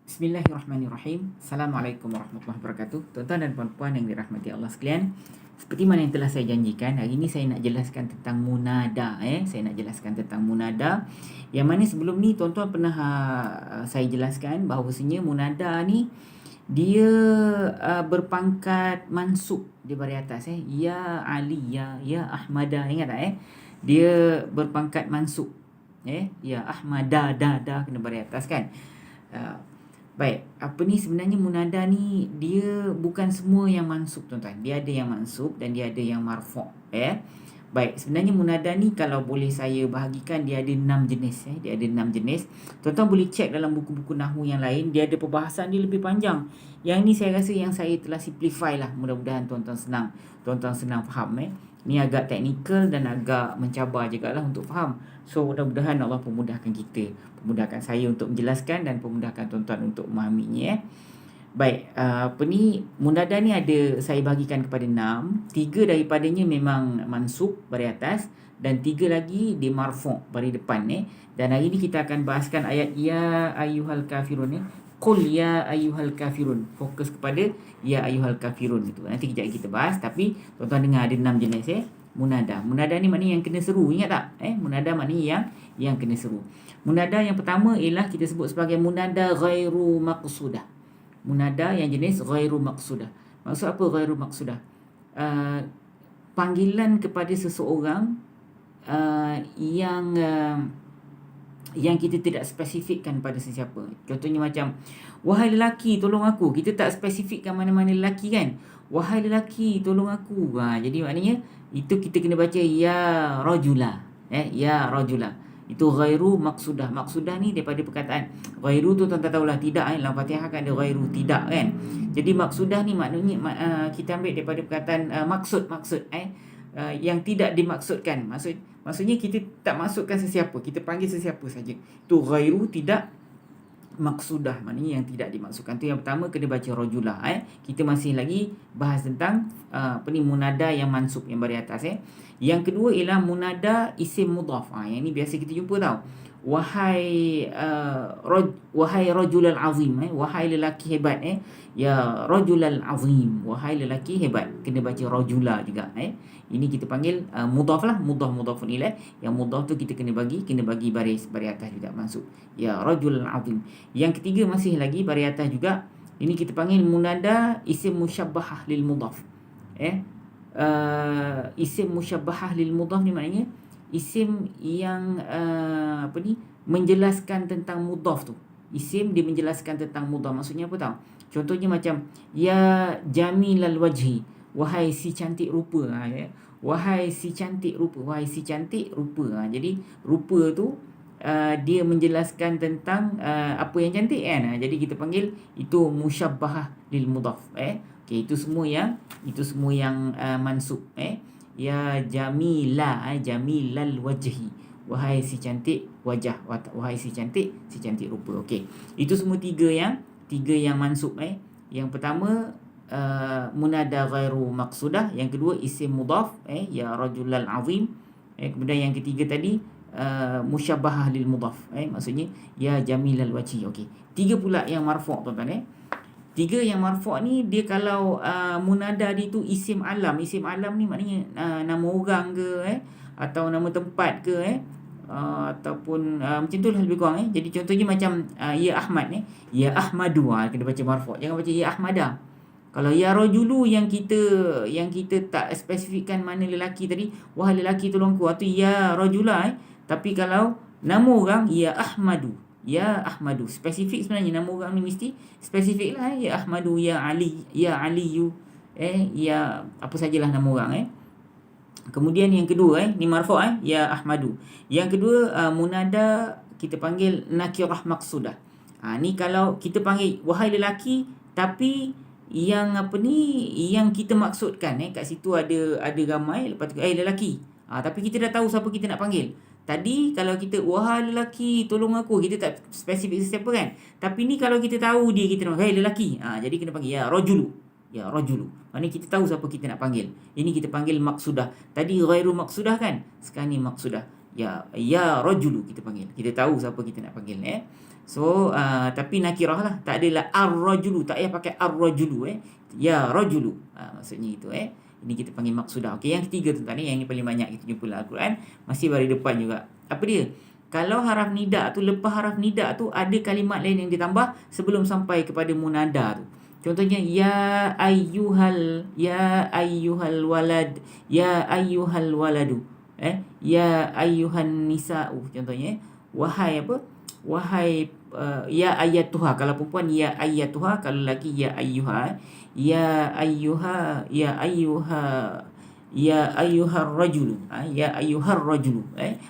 Bismillahirrahmanirrahim. Assalamualaikum warahmatullahi wabarakatuh. Tuan-tuan dan puan-puan yang dirahmati Allah sekalian, seperti mana yang telah saya janjikan, hari ini saya nak jelaskan tentang munada. Saya nak jelaskan tentang munada. Yang mana sebelum ni tuan-tuan pernah saya jelaskan bahawasanya munada ni dia berpangkat mansub di baris atas. Ya Ali, ya Ahmada. Ingat tak? Dia berpangkat mansub. Ya Ahmada, da kena baris atas kan. Baik, apa ni sebenarnya munada ni dia bukan semua yang mansub tuan-tuan. Dia ada yang mansub dan dia ada yang marfu'. Baik, sebenarnya munada ni kalau boleh saya bahagikan dia ada 6 jenis. Dia ada 6 jenis. Tuan-tuan boleh cek dalam buku-buku nahwu yang lain, dia ada perbahasan dia lebih panjang. Yang ni saya rasa yang saya telah simplify lah. Mudah-mudahan tuan-tuan senang faham. Ni agak teknikal dan agak mencabar juga lah untuk faham. So mudah-mudahan Allah pemudahkan kita, pemudahkan saya untuk menjelaskan dan pemudahkan tuan-tuan untuk memahaminya. Baik, munada ni ada saya bahagikan kepada 6. 3 daripadanya memang mansub baris atas dan 3 lagi di marfu' baris depan. Dan hari ni kita akan bahaskan ayat ya ayyuhal kafirun. Qul ya ayyuhal kafirun. Fokus kepada ya ayyuhal kafirun itu. Nanti kejap kita bahas, tapi tuan-tuan dengar ada 6 jenis munada. Munada ni maknanya yang kena seru, ingat tak? Munada maknanya yang kena seru. Munada yang pertama ialah kita sebut sebagai munada ghairu maqsudah. Munada yang jenis ghairu maqsudah. Maksud apa ghairu maqsudah? Panggilan kepada seseorang yang kita tidak spesifikkan pada sesiapa. Contohnya macam wahai lelaki tolong aku. Kita tak spesifikkan mana-mana lelaki kan. Wahai lelaki tolong aku. Jadi maknanya itu kita kena baca ya rajula. Ya rajula. Itu ghairu maqsudah. Maqsudah ni daripada perkataan ghairu tu tuan-tuan tahulah tidak dalam Fatihah kan ada ghairu tidak kan. Jadi maqsudah ni maknanya kita ambil daripada perkataan maksud yang tidak dimaksudkan. Maksudnya kita tak maksudkan sesiapa, kita panggil sesiapa saja. Itu ghairu tidak maqsudah, maknanya yang tidak dimaksudkan. Tu yang pertama kena baca rajulah. Kita masih lagi bahas tentang munada yang mansub yang baris atas. Yang kedua ialah munada isim mudhaf. Yang ni biasa kita jumpa tau. Wahai rajulal azim, wahai lelaki hebat. Ya rajulal azim, wahai lelaki hebat. Kena baca rajula juga. Ini kita panggil mudhaf lah, mudhafun ilaih. Yang mudhaf tu kita kena bagi baris atas juga mansub. Ya rajulal azim. Yang ketiga masih lagi baris atas juga. Ini kita panggil munada isim musyabbahah lil mudhaf. Isim musyabbahah lil mudhaf ni maknanya isim yang menjelaskan tentang mudhaf tu. Isim dia menjelaskan tentang mudhaf. Maksudnya apa tahu? Contohnya macam ya jamilal wajhi, wahai si cantik rupa. Wahai si cantik rupa, wahai si cantik rupa. Jadi rupa tu dia menjelaskan tentang apa yang cantik kan. Jadi kita panggil itu musyabbahah lil mudhaf. Okey, itu semua yang mansub. Ya jamila, jamilal wajhi, wahai si cantik wajah, wahai si cantik rupa. Okey, itu semua tiga yang mansub. Yang pertama munada ghairu maqsudah, yang kedua isim mudhaf, ya rajulal azim. Kemudian yang ketiga tadi musyabbahah lil mudhaf, maksudnya ya jamilal wajhi. Okey, tiga pula yang marfu' tuan-tuan. Tiga yang marfu' ni dia kalau munada dia tu isim alam. Isim alam ni maknanya nama orang ke atau nama tempat ke ataupun macam tu lah lebih kurang. Jadi contohnya macam ya Ahmad ya Ahmadu, kena baca marfu', jangan baca ya Ahmada. Kalau ya rajulu yang kita tak spesifikkan mana lelaki tadi, wahai lelaki tolong aku, atau ya rajula. Tapi kalau nama orang ya Ahmadu, ya Ahmadu, spesifik sebenarnya nama orang ni mesti spesifik lah. Ya Ahmadu, ya Ali, ya Aliyu, ya apa sajalah nama orang. Kemudian yang kedua ni marfu' ya Ahmadu. Yang kedua munada kita panggil nakirah maqsudah. Ni kalau kita panggil wahai lelaki tapi yang yang kita maksudkan kat situ ada ramai, lepas tu lelaki. Tapi kita dah tahu siapa kita nak panggil. Tadi kalau kita wahai lelaki tolong aku, kita tak spesifik siapa kan. Tapi ni kalau kita tahu dia, kita nak panggil lelaki. Jadi kena panggil ya rajulu. Ya rajulu. Maknanya kita tahu siapa kita nak panggil. Ini kita panggil maqsudah. Tadi ghairu maqsudah kan? Sekarang ni maqsudah. Ya rajulu kita panggil. Kita tahu siapa kita nak panggil. So tapi nakirah lah, tak adalah ar-rajulu, tak payah pakai ar-rajulu ya rajulu, maksudnya itu ini kita panggil maksudah. Okey, yang ketiga tuan-tuan ni, yang ini paling banyak kita jumpa dalam Al-Quran, masih baris depan juga. Apa dia? Kalau haraf nida tu, lepas haraf nida tu ada kalimat lain yang ditambah sebelum sampai kepada munada tu. Contohnya ya ayyuhal walad, ya ayyuhal waladu, ya ayyuhan nisa'u, contohnya wahai apa? Wahai ya ayatuha, kalau perempuan ya ayatuha, kalau lelaki ya ayyuha, ya ayyuha, ya ayyuha, ya ayyuhar rajulu, ya ayyuhar rajulu,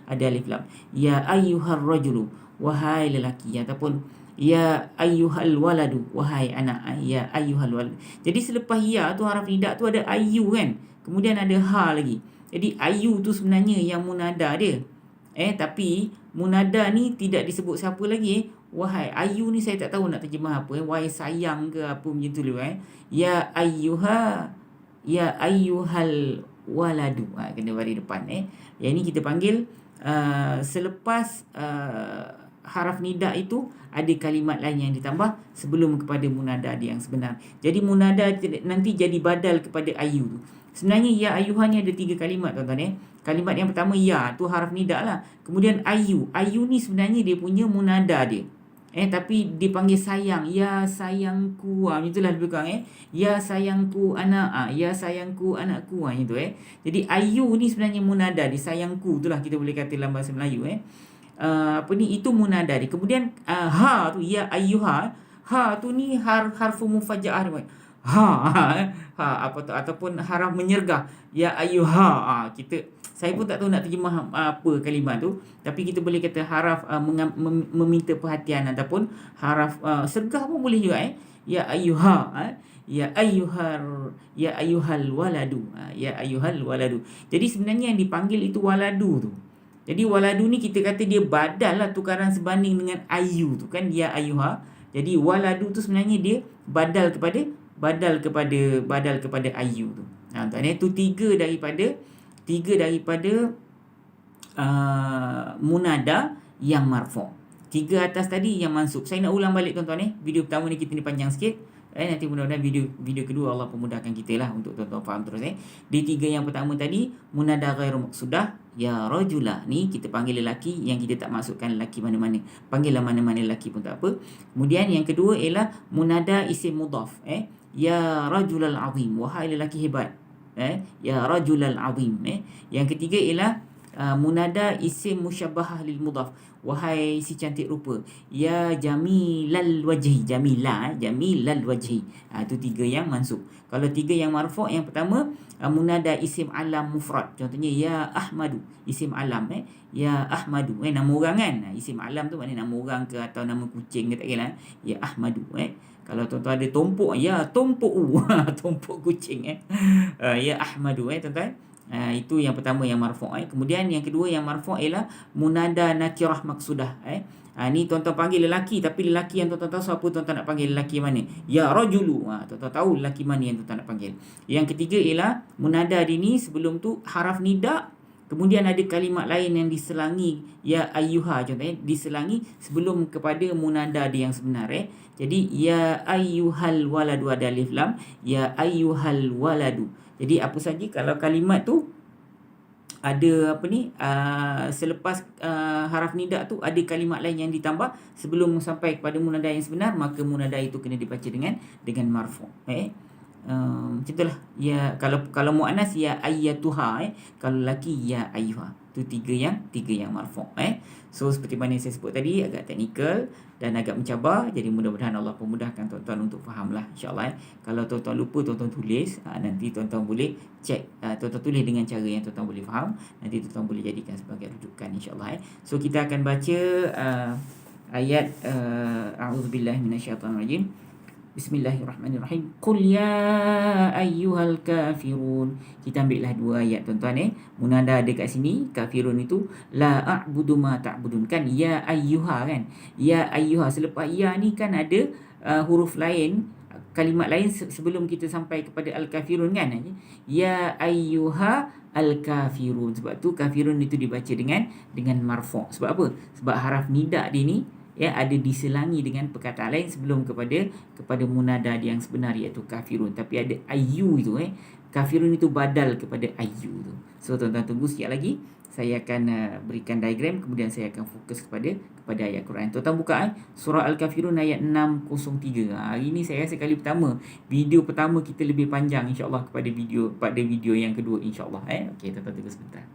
ada alif lam, ya ayyuhar rajulu, wahai lelaki, ataupun ya ayyuhal waladu, wahai anak, ya ayyuhal walad. Jadi selepas ya tu haraf nida tu ada ayu kan, kemudian ada ha lagi. Jadi ayu tu sebenarnya yang munada dia, tapi munada ni tidak disebut siapa lagi. Wahai ayu ni saya tak tahu nak terjemah apa, wahai sayang ke apa macam tu dulu. Ya ayyuha, ya ayyuhal waladu, kena baris depan. Yang ni kita panggil selepas haraf nida itu ada kalimat lain yang ditambah sebelum kepada munada dia yang sebenar. Jadi munada nanti jadi badal kepada ayu tu. Sebenarnya ya ayyuhan ni ada 3 kalimat tuan-tuan. Kalimat yang pertama ya tu haraf nida lah. Kemudian ayu ni sebenarnya dia punya munada dia. Tapi dipanggil sayang, ya sayangku, itulah lebih kurang. Ya sayangku anak, ya sayangku anakku, itu. Jadi ayu ni sebenarnya munada di sayangku, itulah kita boleh kata dalam bahasa Melayu. Itu munada dia. Kemudian ha tu, ya ayyuha, ha tu ni harfu mufajaah. Apa tu, ataupun haraf menyergah, ya ayyuha. Saya pun tak tahu nak terjemah apa kalimat tu, tapi kita boleh kata haraf meminta perhatian, ataupun haraf sergah pun boleh juga. Ya ayyuha, ya ayyuhal waladu, ya ayyuhal waladu. Jadi sebenarnya yang dipanggil itu waladu tu. Jadi waladu ni kita kata dia badal lah, tukaran sebanding dengan ayu tu kan, ya ayyuha. Jadi waladu tu sebenarnya dia badal kepada ayu tu. Itu tiga daripada munada yang marfu'. 3 atas tadi yang mansub. Saya nak ulang balik tuan-tuan. Video pertama ni kita ni panjang sikit. Nanti mudah-mudahan video kedua Allah pemudahkan kita lah untuk tuan-tuan faham terus. Di 3 yang pertama tadi, munada ghairu maqsudah, ya rajula, ni kita panggil lelaki yang kita tak masukkan lelaki mana-mana. Panggillah mana-mana lelaki pun tak apa. Kemudian yang kedua ialah munada isim mudhaf. Ya rajulal azim, wahai lelaki hebat. Ya rajulal azim. Yang ketiga ialah munada isim musyabbahah lil mudhaf, wahai si cantik rupa. Ya jamilal wajhi, jamilal wajhi. Itu 3 yang mansub. Kalau 3 yang marfu', yang pertama munada isim alam mufrad. Contohnya ya Ahmadu, isim alam. Ya Ahmadu, nama orang kan. Isim alam tu maknanya nama orang ke atau nama kucing ke, tak kira. Ya Ahmadu. Kalau tuan-tuan ada tompok, ya tompok tompok kucing. Ya Ahmadu, tuan-tuan. Itu yang pertama yang marfu'. Kemudian yang kedua yang marfu' ialah munada nakirah maksudah. Ni tuan-tuan panggil lelaki, tapi lelaki yang tuan-tuan tahu siapa tuan-tuan nak panggil, lelaki mana? Ya rajulu. Tuan-tuan tahu lelaki mana yang tuan-tuan nak panggil. Yang ketiga ialah munada ni sebelum tu haraf nida, kemudian ada kalimat lain yang diselangi, ya ayyuha contohnya, diselangi sebelum kepada munada dia yang sebenar. Jadi ya ayyuhal waladu, ada alif lam, ya ayyuhal waladu. Jadi apa saja kalau kalimat tu ada selepas haraf nida tu ada kalimat lain yang ditambah sebelum sampai kepada munada yang sebenar, maka munada itu kena dibaca dengan marfu'. Macam itulah. Ya, kalau muannas ya ayyatuha, kalau lelaki ya ayyuha. Itu tiga yang marfu'. So seperti mana yang saya sebut tadi, agak teknikal dan agak mencabar. Jadi mudah-mudahan Allah pemudahkan tuan-tuan untuk fahamlah, insya-Allah. Kalau tuan-tuan lupa, tuan-tuan tulis. Nanti tuan-tuan boleh cek, tuan-tuan tulis dengan cara yang tuan-tuan boleh faham. Nanti tuan-tuan boleh jadikan sebagai rujukan, insya-Allah. So kita akan baca ayat a'udzubillahi minasyaitonirrajim. Bismillahirrahmanirrahim. Qul ya ayyuhal kafirun. Kita ambillah 2 ayat tuan-tuan. Munada ada kat sini, kafirun itu la a'budu ma ta'budun kan, ya ayyuha kan. Ya ayyuha, selepas ya ni kan ada huruf lain, kalimat lain sebelum kita sampai kepada al-kafirun kan. Ya ayyuha al-kafirun. Sebab tu kafirun itu dibaca dengan marfu'. Sebab apa? Sebab haraf nida dia ni ya, ada diselangi dengan perkataan lain sebelum kepada munada yang sebenar, iaitu kafirun. Tapi ada ayu itu, kafirun itu badal kepada ayu tu. So tuan-tuan tunggu sekejap lagi, saya akan berikan diagram, kemudian saya akan fokus kepada ayat Quran. Tuan-tuan buka surah Al-Kafirun ayat 603. Hari ni saya rasa kali pertama, video pertama kita lebih panjang insya-Allah pada video yang kedua insya-Allah. Okey, tuan-tuan tunggu sebentar.